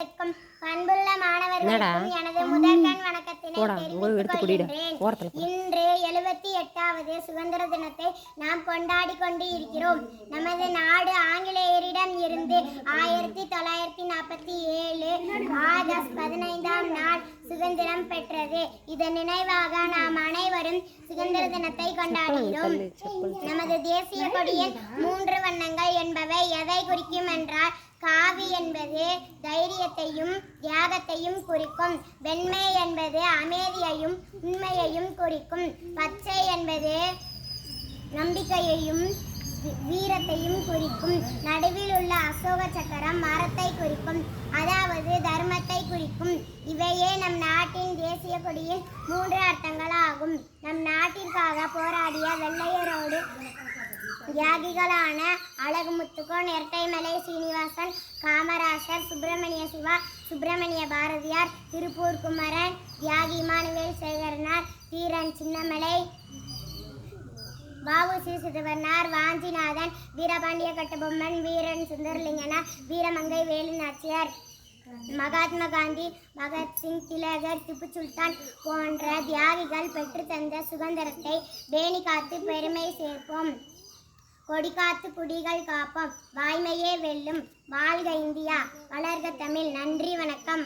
வணக்கம் பண்புள்ள மாணவர்களுக்கும் எனது முதற்கண் வணக்கத்தினை தெரிவித்துக் கொள்கின்றேன். இன்று 78வது சுதந்திர தினத்தை நாம் கொண்டாடி கொண்டு இருக்கிறோம். நமது நாடு ஆங்கிலேயரிடம் இருந்து 1947 ஆகஸ்ட் 15ஆம் நாள் சுதந்திரம் பெற்றது. இதன் நினைவாக நாம் அனைவரும் சுதந்திர தினத்தை கொண்டாடுகிறோம். நமது தேசிய கொடியின் 3 வண்ணங்கள் என்பவை எதை குறிக்கும் என்றால், காவி என்பது தைரியத்தையும் தியாகத்தையும் குறிக்கும், வெண்மை என்பது அமைதியையும் உண்மையையும் குறிக்கும், பச்சை என்பது நம்பிக்கையையும் வீரத்தையும் குறிக்கும், நடுவில் உள்ள அசோக சக்கரம் மரத்தை குறிக்கும், அதாவது தர்மத்தை குறிக்கும். இவையே நம் நாட்டின் தேசிய கொடியின் 3 அர்த்தங்களாகும். நம் நாட்டிற்காக போராடிய வெள்ளையரோடு தியாகிகளான அழகுமுத்துக்கோன், இரட்டைமலை சீனிவாசன், காமராசர், சுப்பிரமணிய சிவா, சுப்பிரமணிய பாரதியார், திருப்பூர் குமரன், தியாகி இமானுவேல் சேகரனார், தீரன் சின்னமலை, வ.உ.சி. சிதம்பரனார், வாஞ்சிநாதன், வீரபாண்டிய கட்டபொம்மன், வீரன் சுந்தரலிங்கனார், வீரமங்கை வேலு நாச்சியார், மகாத்மா காந்தி, பகத்சிங், திலகர், திப்பு சுல்தான் போன்ற தியாகிகள் பெற்று தந்த சுதந்திரத்தை பேணி காத்து பெருமை சேர்ப்போம். கொடி காத்து குடிகள் காப்போம். வாய்மையே வெல்லும். வாழ்க இந்தியா, வளர்க தமிழ். நன்றி, வணக்கம்.